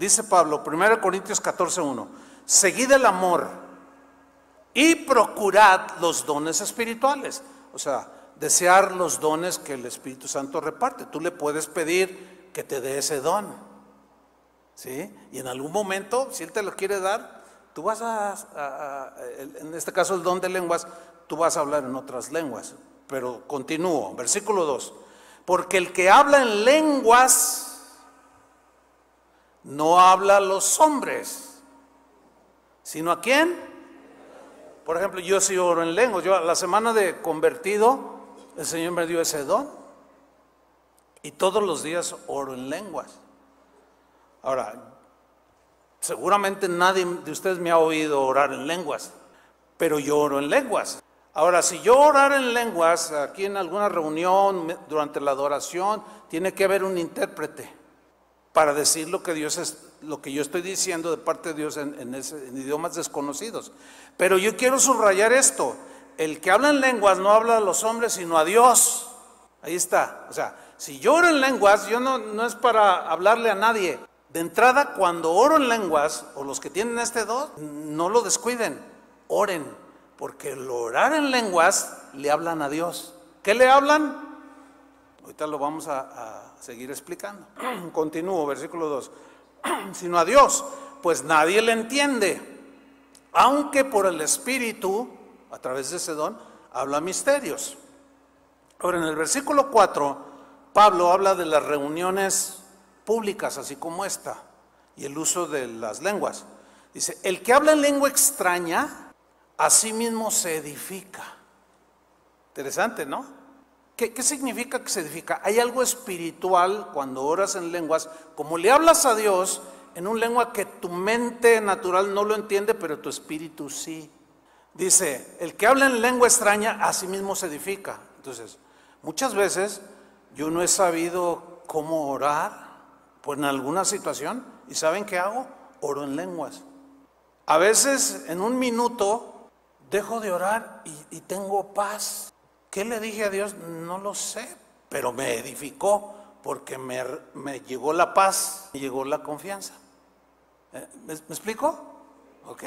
dice Pablo, 1 Corintios 14:1, seguid el amor y procurad los dones espirituales. O sea, desear los dones que el Espíritu Santo reparte. Tú le puedes pedir que te dé ese don, ¿sí? Y en algún momento, si Él te lo quiere dar, tú vas en este caso el don de lenguas, tú vas a hablar en otras lenguas. Pero continúo, versículo 2. Porque el que habla en lenguas no habla a los hombres, sino ¿a quién? Por ejemplo, yo sí oro en lenguas. Yo a la semana de convertido, el Señor me dio ese don. Y todos los días oro en lenguas. Ahora, seguramente nadie de ustedes me ha oído orar en lenguas, pero yo oro en lenguas. Ahora, si yo orar en lenguas, aquí en alguna reunión, durante la adoración, tiene que haber un intérprete para decir lo que yo estoy diciendo de parte de Dios en idiomas desconocidos. Pero yo quiero subrayar esto: el que habla en lenguas no habla a los hombres, sino a Dios. Ahí está. O sea, si yo oro en lenguas, yo no es para hablarle a nadie. De entrada, cuando oro en lenguas, o los que tienen este don, no lo descuiden, oren, porque el orar en lenguas le hablan a Dios. ¿Qué le hablan? Ahorita lo vamos a seguir explicando. Continúo, versículo 2. Sino a Dios, pues nadie le entiende, aunque por el Espíritu, a través de ese don, habla misterios. Ahora, en el versículo 4, Pablo habla de las reuniones públicas, así como esta, y el uso de las lenguas. Dice, el que habla en lengua extraña, a sí mismo se edifica. Interesante, ¿no? ¿Qué significa que se edifica? Hay algo espiritual cuando oras en lenguas, como le hablas a Dios en un lengua que tu mente natural no lo entiende, pero tu espíritu sí. Dice, el que habla en lengua extraña, a sí mismo se edifica. Entonces, muchas veces yo no he sabido cómo orar, pues en alguna situación, ¿y saben qué hago? Oro en lenguas. A veces en un minuto dejo de orar y tengo paz. ¿Qué le dije a Dios? No lo sé, pero me edificó porque me llegó la paz, me llegó la confianza. ¿Me explico? Ok.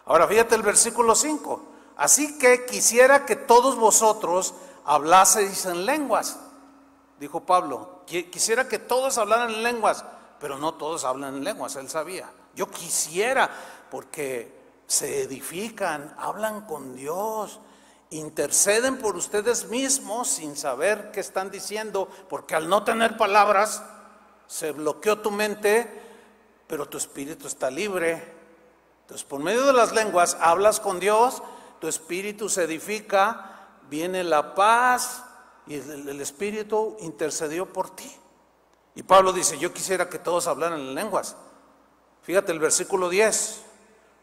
Ahora fíjate el versículo 5. Así que quisiera que todos vosotros hablaseis en lenguas, dijo Pablo. Quisiera que todos hablaran en lenguas, pero no todos hablan en lenguas, él sabía. Yo quisiera, porque se edifican, hablan con Dios, interceden por ustedes mismos sin saber qué están diciendo, porque al no tener palabras, se bloqueó tu mente, pero tu espíritu está libre. Entonces, por medio de las lenguas, hablas con Dios, tu espíritu se edifica, viene la paz, y el Espíritu intercedió por ti. Y Pablo dice, yo quisiera que todos hablaran en lenguas. Fíjate el versículo 10.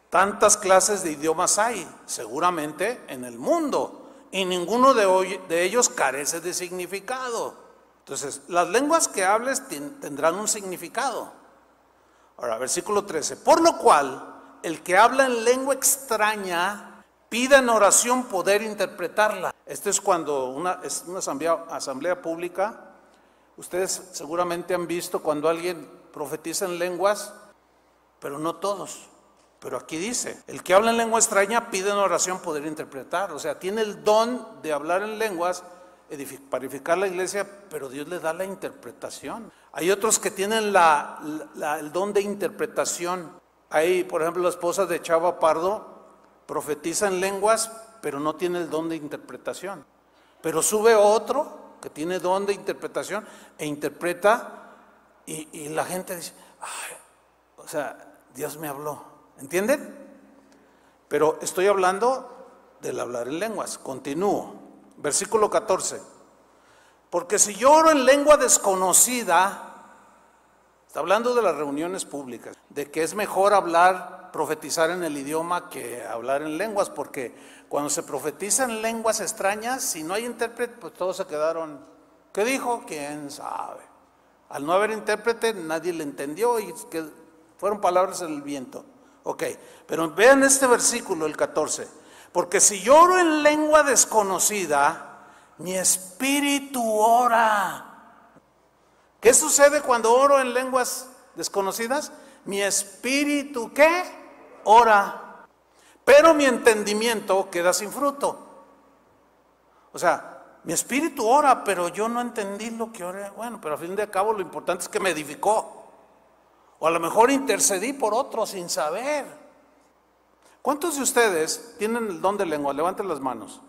Tantas clases de idiomas hay, seguramente, en el mundo, y ninguno de ellos carece de significado. Entonces, las lenguas que hables tendrán un significado. Ahora, versículo 13. Por lo cual, el que habla en lengua extraña, pida en oración poder interpretarla. Esto es cuando es una asamblea pública. Ustedes seguramente han visto cuando alguien profetiza en lenguas, pero no todos. Pero aquí dice, el que habla en lengua extraña pide en oración poder interpretar. O sea, tiene el don de hablar en lenguas para edificar la iglesia, pero Dios le da la interpretación. Hay otros que tienen el don de interpretación. Hay, por ejemplo, la esposa de Chava Pardo, profetiza en lenguas, pero no tiene el don de interpretación. Pero sube otro que tiene don de interpretación e interpreta, y la gente dice, ay, o sea, Dios me habló. ¿Entienden? Pero estoy hablando del hablar en lenguas. Continúo. Versículo 14. Porque si yo oro en lengua desconocida, está hablando de las reuniones públicas, de que es mejor profetizar en el idioma que hablar en lenguas, porque cuando se profetiza en lenguas extrañas, si no hay intérprete, pues todos se quedaron, ¿qué dijo? ¿Quién sabe? Al no haber intérprete, nadie le entendió y fueron palabras en el viento. Ok, pero vean este versículo, el 14. Porque si yo oro en lengua desconocida, mi espíritu ora. ¿Qué sucede cuando oro en lenguas desconocidas, mi espíritu, ¿qué? Ora, pero mi entendimiento queda sin fruto. O sea, mi espíritu ora, pero yo no entendí lo que oré. Bueno, pero al fin de cabo lo importante es que me edificó. O a lo mejor intercedí por otro sin saber. ¿Cuántos de ustedes tienen el don de lengua? Levanten las manos.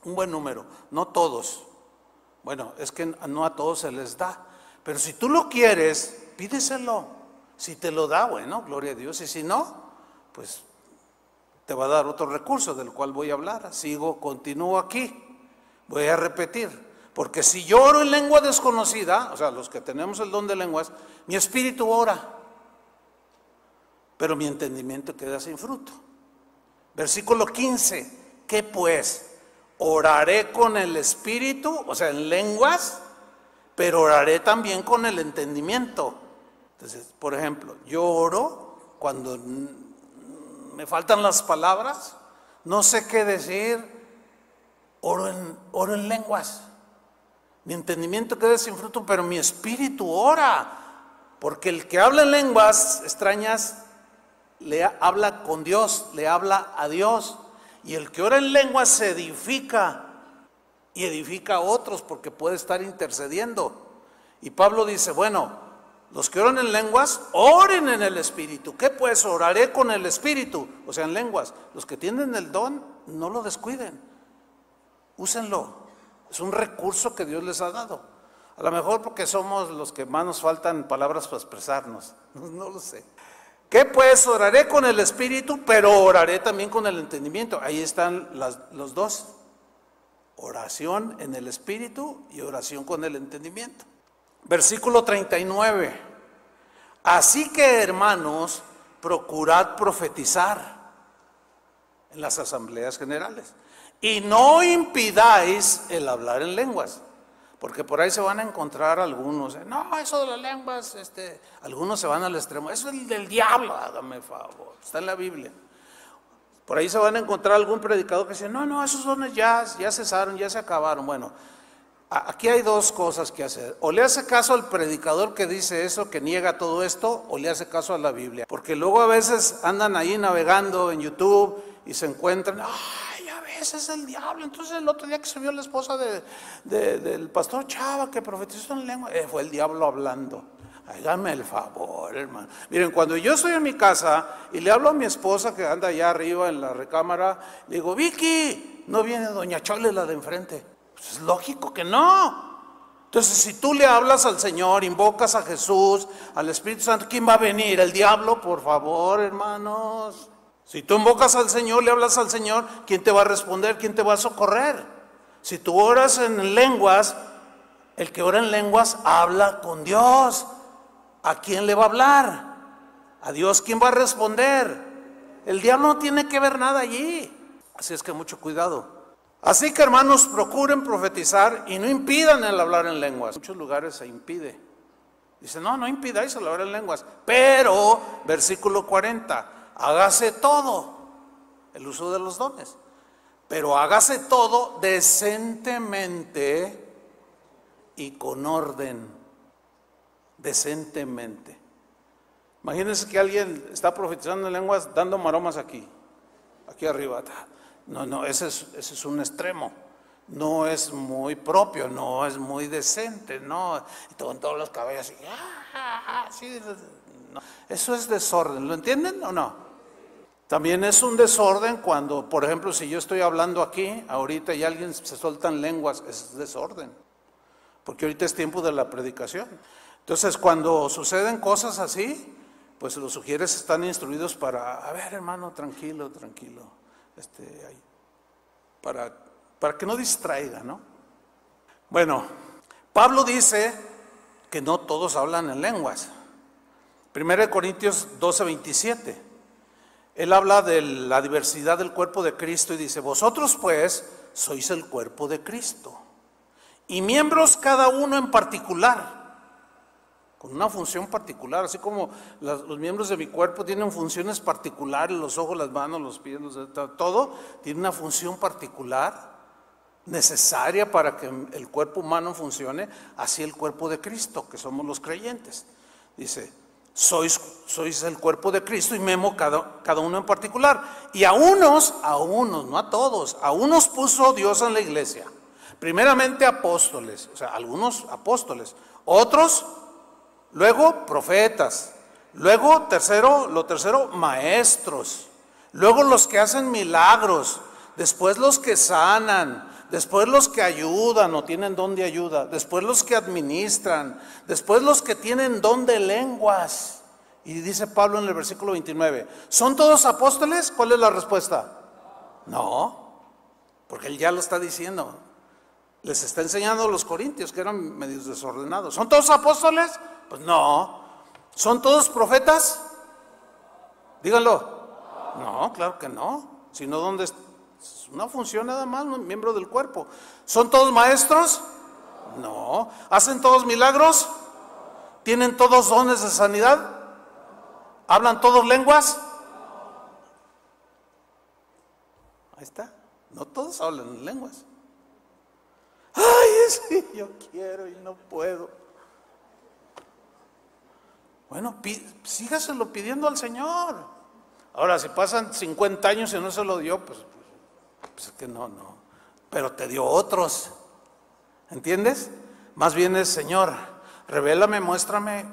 Un buen número, no todos. Bueno, es que no a todos se les da. Pero si tú lo quieres, pídeselo. Si te lo da, bueno, gloria a Dios. Y si no, pues te va a dar otro recurso del cual voy a hablar. Continúo aquí. Voy a repetir. Porque si yo oro en lengua desconocida, o sea, los que tenemos el don de lenguas, mi espíritu ora, pero mi entendimiento queda sin fruto. Versículo 15. ¿Qué pues? Oraré con el espíritu, o sea, en lenguas, pero oraré también con el entendimiento. Entonces, por ejemplo, yo oro cuando me faltan las palabras, no sé qué decir, oro en lenguas. Mi entendimiento queda sin fruto, pero mi espíritu ora. Porque el que habla en lenguas extrañas habla con Dios, le habla a Dios. Y el que ora en lenguas se edifica y edifica a otros porque puede estar intercediendo. Y Pablo dice, bueno, los que oran en lenguas, oren en el Espíritu. ¿Qué pues? Oraré con el Espíritu, o sea, en lenguas. Los que tienen el don, no lo descuiden. Úsenlo. Es un recurso que Dios les ha dado. A lo mejor porque somos los que más nos faltan palabras para expresarnos. No lo sé. ¿Qué pues? Oraré con el espíritu, pero oraré también con el entendimiento. Ahí están los dos. Oración en el espíritu y oración con el entendimiento. Versículo 39. Así que, hermanos, procurad profetizar en las asambleas generales. Y no impidáis el hablar en lenguas. Porque por ahí se van a encontrar algunos, no, eso de las lenguas, algunos se van al extremo, eso es del diablo, hágame favor, está en la Biblia. Por ahí se van a encontrar algún predicador que dice, no, esos dones ya cesaron, ya se acabaron. Bueno, aquí hay dos cosas que hacer. O le hace caso al predicador que dice eso, que niega todo esto, o le hace caso a la Biblia. Porque luego a veces andan ahí navegando en YouTube y se encuentran, ese es el diablo. Entonces el otro día que se vio la esposa del pastor Chava que profetizó en lengua, fue el diablo hablando. Hágame el favor, hermano. Miren, cuando yo estoy en mi casa y le hablo a mi esposa que anda allá arriba en la recámara, le digo, Vicky, no viene doña Chole, la de enfrente. Pues es lógico que no. Entonces si tú le hablas al Señor, invocas a Jesús, al Espíritu Santo, ¿quién va a venir? ¿El diablo? Por favor, hermanos. Si tú invocas al Señor, le hablas al Señor, ¿quién te va a responder? ¿Quién te va a socorrer? Si tú oras en lenguas, el que ora en lenguas habla con Dios. ¿A quién le va a hablar? A Dios. ¿Quién va a responder? El diablo no tiene que ver nada allí. Así es que mucho cuidado. Así que, hermanos, procuren profetizar y no impidan el hablar en lenguas. En muchos lugares se impide. Dice, no impidáis el hablar en lenguas. Pero, versículo 40. Hágase todo, el uso de los dones, pero hágase todo decentemente y con orden, decentemente. Imagínense que alguien está profetizando en lenguas dando maromas aquí arriba. No, ese es un extremo, no es muy propio, no es muy decente, no, y con todos los cabellos así, no. Eso es desorden, ¿lo entienden o no? También es un desorden cuando, por ejemplo, si yo estoy hablando aquí, ahorita y alguien se suelta en lenguas, es desorden. Porque ahorita es tiempo de la predicación. Entonces, cuando suceden cosas así, pues los sugieres están instruidos para, a ver, hermano, tranquilo, para que no distraiga, ¿no? Bueno, Pablo dice que no todos hablan en lenguas. 1 Corintios 12:27. Él habla de la diversidad del cuerpo de Cristo y dice, vosotros pues sois el cuerpo de Cristo y miembros cada uno en particular, con una función particular, así como los miembros de mi cuerpo tienen funciones particulares, los ojos, las manos, los pies, todo tiene una función particular necesaria para que el cuerpo humano funcione, así el cuerpo de Cristo, que somos los creyentes. Dice, sois el cuerpo de Cristo y memo cada uno en particular. Y a unos, no a todos, a unos puso Dios en la iglesia. Primeramente apóstoles, o sea, algunos apóstoles, otros, luego profetas, luego lo tercero maestros, luego los que hacen milagros, después los que sanan, después los que ayudan o tienen don de ayuda, después los que administran, después los que tienen don de lenguas. Y dice Pablo en el versículo 29, ¿son todos apóstoles? ¿Cuál es la respuesta? No, porque él ya lo está diciendo. Les está enseñando a los corintios que eran medios desordenados. ¿Son todos apóstoles? Pues no. ¿Son todos profetas? Díganlo. No, claro que no. Sino ¿dónde es una función nada más, un miembro del cuerpo? ¿Son todos maestros? No. ¿Hacen todos milagros? ¿Tienen todos dones de sanidad? ¿Hablan todos lenguas? Ahí está. No todos hablan lenguas. Ay, es que yo quiero y no puedo. Bueno, sígaselo pidiendo al Señor. Ahora, si pasan 50 años y no se lo dio, pues es que no. Pero te dio otros. ¿Entiendes? Más bien es, Señor, revélame, muéstrame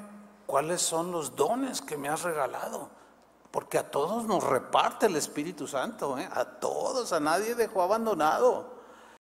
cuáles son los dones que me has regalado. Porque a todos nos reparte el Espíritu Santo, a todos, a nadie dejó abandonado.